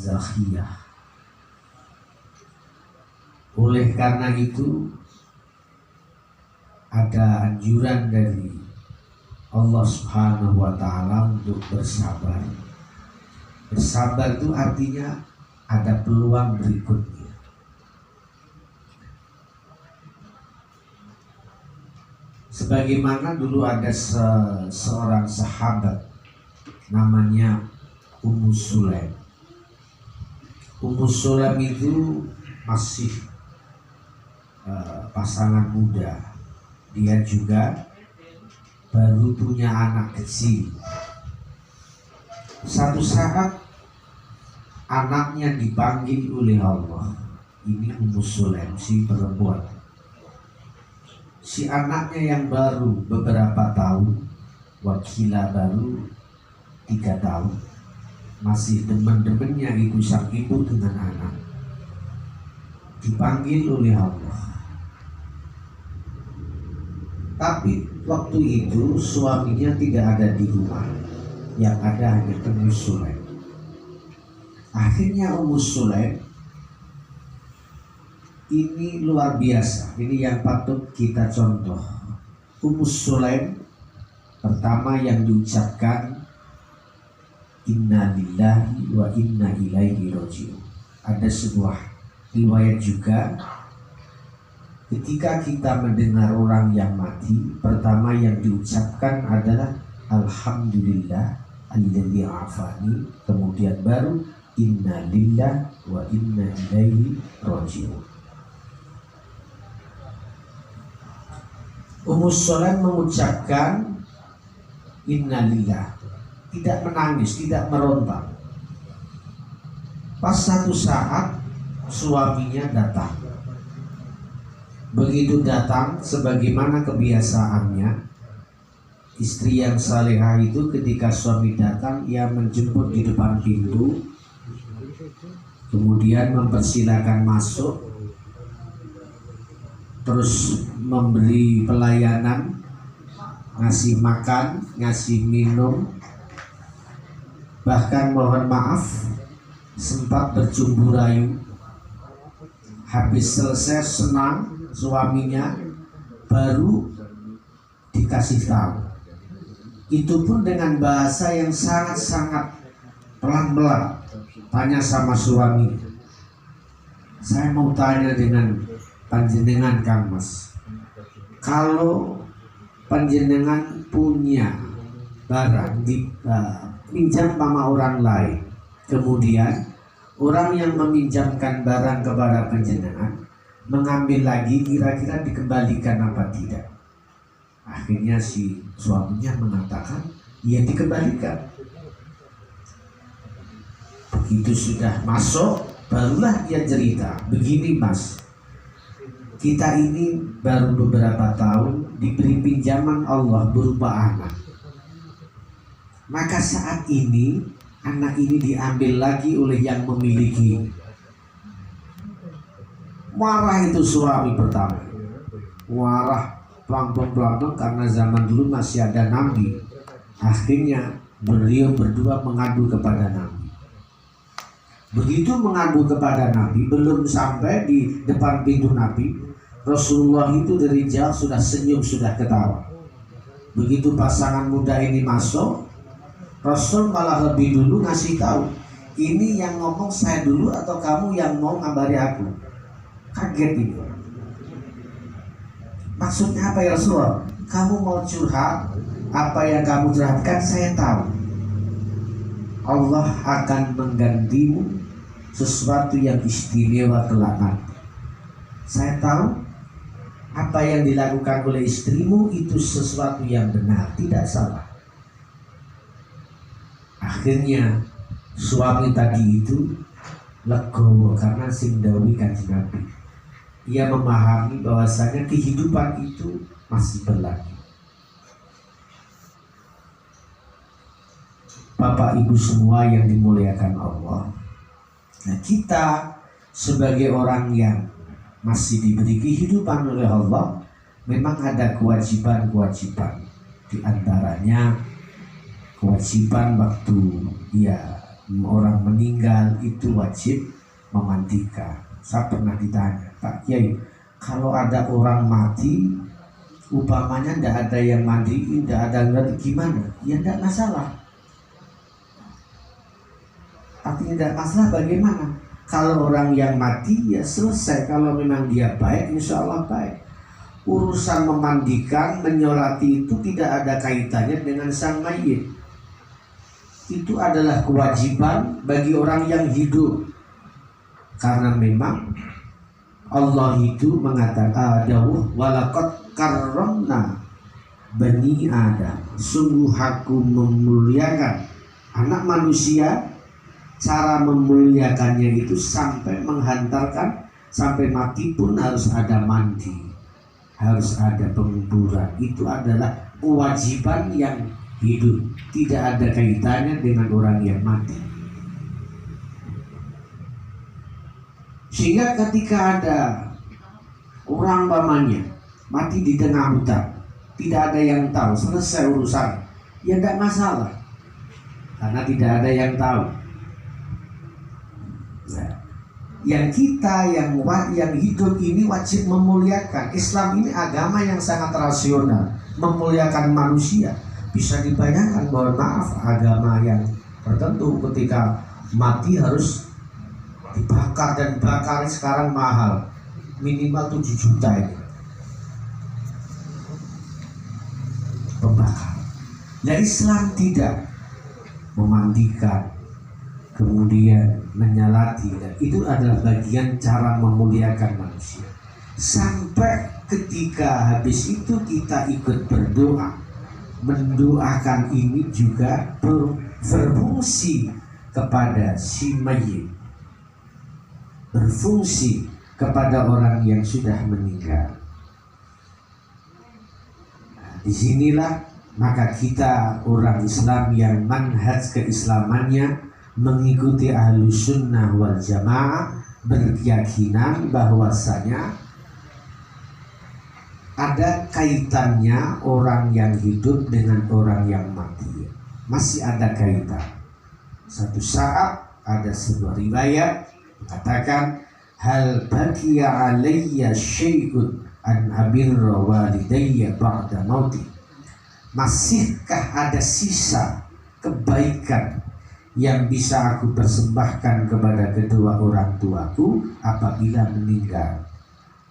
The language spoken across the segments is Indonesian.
barzakhiyah. Oleh karena itu ada anjuran dari Allah Subhanahu wa Ta'ala untuk bersabar. Bersabar itu artinya ada peluang berikutnya. Sebagaimana dulu ada seorang sahabat namanya Ummu Sulaim. Ummu Sulaim itu masih pasangan muda. Dia juga baru punya anak kecil. Satu saat anaknya dipanggil oleh Allah. Ini Ummu Sulaim, si perempuan. Si anaknya yang baru beberapa tahun, wakila baru 3 tahun, masih demen-demennya itu sang ibu dengan anak, dipanggil oleh Allah. Tapi waktu itu suaminya tidak ada di rumah, yang ada hanya Ummu Sulaim. Akhirnya Ummu Sulaim ini luar biasa, ini yang patut kita contoh. Ummu Sulaim pertama yang diucapkan inna lillahi wa inna ilaihi raji'un. Ada sebuah riwayat juga, ketika kita mendengar orang yang mati, pertama yang diucapkan adalah alhamdulillah alladzi afani, kemudian baru inna lillahi wa inna ilaihi raji'un. Ummu Sulaim mengucapkan innalillah, tidak menangis, tidak meronta. Pas satu saat suaminya datang. Begitu datang, sebagaimana kebiasaannya, istri yang salehah itu ketika suami datang, ia menjemput di depan pintu, kemudian mempersilakan masuk, terus memberi pelayanan, ngasih makan, ngasih minum, bahkan mohon maaf sempat bercumbu rayu. Habis selesai senang suaminya, baru dikasih tahu. Itu pun dengan bahasa yang sangat-sangat pelan-pelan. Tanya sama suami, saya mau tanya dengan panjenengan Kang Mas, kalau panjenengan punya barang pinjam sama orang lain, kemudian orang yang meminjamkan barang kepada panjenengan mengambil lagi, kira-kira dikembalikan apa tidak? Akhirnya si suaminya mengatakan ya dikembalikan. Begitu sudah masuk, barulah dia cerita, begini Mas, kita ini baru beberapa tahun diberi pinjaman Allah berupa anak. Maka saat ini anak ini diambil lagi oleh yang memiliki. Marah itu suami pertama. Marah pelang-pelang karena zaman dulu masih ada nabi. Akhirnya beliau berdua mengadu kepada nabi. Begitu mengadu kepada nabi, belum sampai di depan pintu nabi, Rasulullah itu dari jauh sudah senyum, sudah ketawa. Begitu pasangan muda ini masuk, Rasul malah lebih dulu ngasih tahu, ini yang ngomong saya dulu atau kamu yang mau ngabari aku? Kaget itu. Maksudnya apa ya Rasulullah? Kamu mau curhat, apa yang kamu curhatkan saya tahu. Allah akan menggantimu sesuatu yang istimewa kelak nanti. Saya tahu apa yang dilakukan oleh istrimu itu sesuatu yang benar, tidak salah. Akhirnya suami tadi itu legowo karena sing dawuh Kanjeng Nabi. Ia memahami bahwasanya kehidupan itu masih berlaku. Bapak Ibu semua yang dimuliakan Allah. Nah, kita sebagai orang yang masih diberi kehidupan oleh Allah, memang ada kewajiban-kewajiban. Di antaranya kewajiban waktu orang meninggal itu wajib memandikan. Saya pernah ditanya, Pak Kiai, kalau ada orang mati, umpamanya tidak ada yang mandiin, tidak ada yang gimana? Ya tidak masalah. Artinya tidak masalah bagaimana? Kalau orang yang mati ya selesai. Kalau memang dia baik, insya Allah baik. Urusan memandikan, menyolati itu tidak ada kaitannya dengan sang mayit. Itu adalah kewajiban bagi orang yang hidup. Karena memang Allah itu mengatakan, walaqad karramna bani Adam. Sungguh aku memuliakan anak manusia. Cara memuliakannya itu sampai menghantarkan, sampai mati pun harus ada mandi, harus ada penguburan. Itu adalah kewajiban yang hidup, tidak ada kaitannya dengan orang yang mati. Sehingga ketika ada orang pamannya mati di tengah hutan, tidak ada yang tahu, selesai urusan, ya tidak masalah, karena tidak ada yang tahu. Nah, yang kita yang hidup ini wajib memuliakan. Islam ini agama yang sangat rasional, memuliakan manusia. Bisa dibayangkan, mohon maaf, agama yang tertentu ketika mati harus dibakar, dan bakar sekarang mahal, minimal 7 juta ini pembakar. Nah, Islam tidak, memandikan, kemudian menyalati, dan itu adalah bagian cara memuliakan manusia. Sampai ketika habis itu kita ikut berdoa, mendoakan ini juga berfungsi kepada si mayit, berfungsi kepada orang yang sudah meninggal. Nah, disinilah maka kita orang Islam yang manhaj keislamannya mengikuti Ahlus Sunnah wal Jamaah, berkeyakinan bahwasanya ada kaitannya orang yang hidup dengan orang yang mati. Masih ada kaitan. Satu saat ada sebuah riwayat mengatakan, hal baqiya alayya syai'un an abirra walidayya ba'da mauti. Masihkah ada sisa kebaikan yang bisa aku persembahkan kepada kedua orang tuaku apabila meninggal?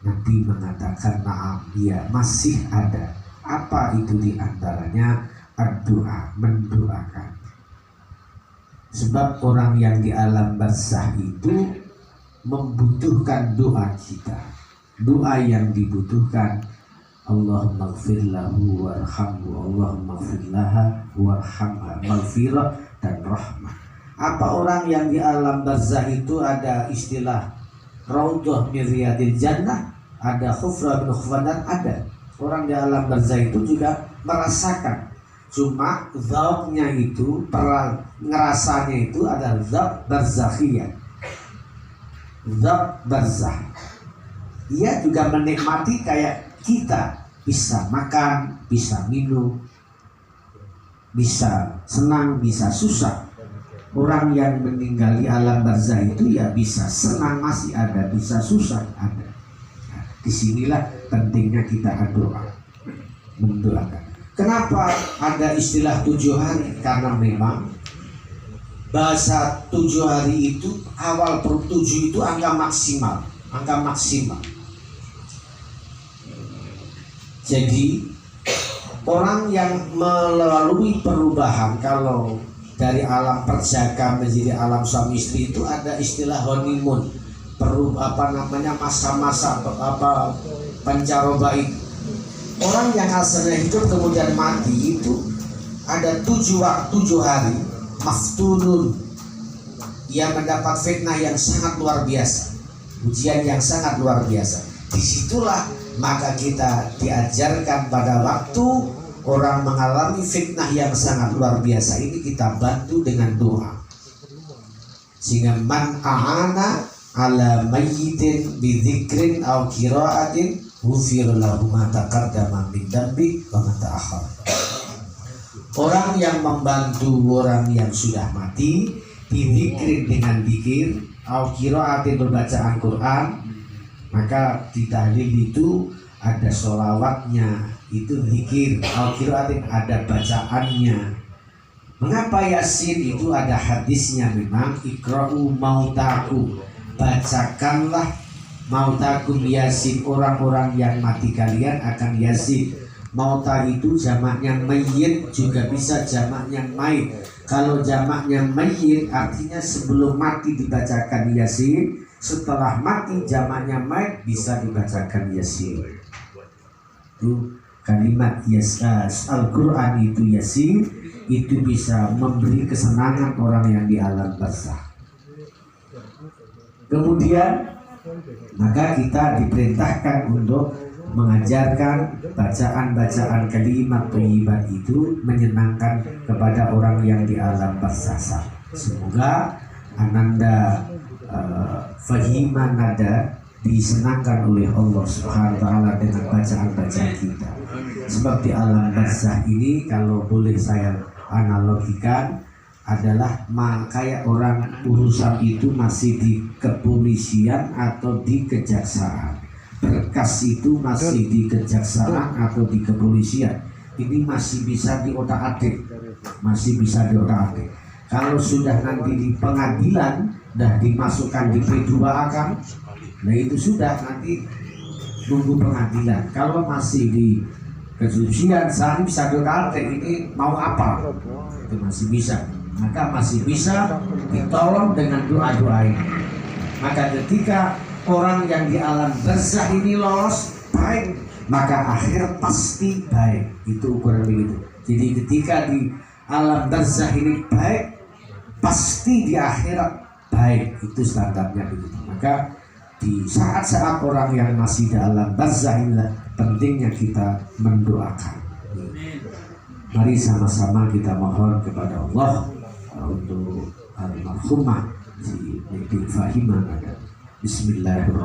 Nabi mengatakan, na'am, ya masih ada. Apa itu diantaranya? Doa, mendoakan. Sebab orang yang di alam barzah itu membutuhkan doa kita. Doa yang dibutuhkan, Allahumma gfir lahu warhamhu, Allahumma gfir laha warhamha, maghfirah dan rahmah. Apa orang yang di alam barzah itu ada istilah raudhah min riyadil jannah, ada khufra bin khufran, ada. Orang di alam barzah itu juga merasakan, cuma zauknya itu, ngerasanya itu adalah zauk barzakhiyah, zauk barzah. Ia juga menikmati kayak kita, bisa makan, bisa minum, bisa senang, bisa susah. Orang yang meninggal di alam barzah itu ya bisa senang masih ada, bisa susah ada. Nah, disinilah pentingnya kita berdoa, mendoakan. Kenapa ada istilah 7 hari? Karena memang bahasa 7 hari itu, awal per 7 itu angka maksimal, angka maksimal. Jadi orang yang melalui perubahan, kalau dari alam perjaka menjadi alam suami istri itu ada istilah honeymoon, masa-masa pancaroba itu. Orang yang asalnya hidup kemudian mati itu ada 7 hari maftunun, ia mendapat fitnah yang sangat luar biasa, ujian yang sangat luar biasa. Disitulah maka kita diajarkan pada waktu orang mengalami fitnah yang sangat luar biasa ini, kita bantu dengan doa. Sehingga man a'ana ala mayyitin bi dzikrin aw qira'atin ghufir lahu ma taqaddama min dambi wa ma ta'akhkhar. Orang yang membantu orang yang sudah mati dizikrin dengan zikir, au qiraatin bacaan Quran, maka di tahlil itu ada sholawatnya, itu zikir, au qiraatin ada bacaannya. Mengapa Yasin itu ada hadisnya memang, ikra'u mautaku, bacakanlah mautakum Yasin, orang-orang yang mati kalian akan Yasin. Mauta itu jamaknya mayyit, juga bisa jamaknya mayit. Kalau jamaknya mayyit artinya sebelum mati dibacakan Yasin, setelah mati jamaknya mayit bisa dibacakan Yasin. Itu kalimat Al-Quran itu Yasin, itu bisa memberi kesenangan orang yang di alam barzakh. Kemudian maka kita diperintahkan untuk mengajarkan bacaan-bacaan kalimat thayyibat itu menyenangkan kepada orang yang di alam barzakh. Semoga Ananda Fahima Nada disenangkan oleh Allah Subhanahu wa taala dengan bacaan-bacaan kita. Sebab di alam barzakh ini kalau boleh saya analogikan adalah kayak orang urusan itu masih di kepolisian atau di kejaksaan. Berkas itu masih di kejaksaan atau di kepolisian. Ini masih bisa diotak-atik, masih bisa diotak-atik. Kalau sudah nanti di pengadilan dah dimasukkan di P2 kan, nah itu sudah nanti tunggu pengadilan. Kalau masih di kepolisian, saya bisa diotak-atik ini mau apa, itu masih bisa. Maka masih bisa ditolong dengan doa-doa ini. Maka ketika orang yang di alam barzakh ini lolos baik, maka akhir pasti baik. Itu ukuran begitu. Jadi ketika di alam barzakh ini baik, pasti di akhirat baik. Itu standarnya begitu. Maka di saat-saat orang yang masih di alam barzakh inilah pentingnya kita mendoakan. Mari sama-sama kita mohon kepada Allah untuk almarhumah si Fahima Nada. Bismillahirrahmanirrahim.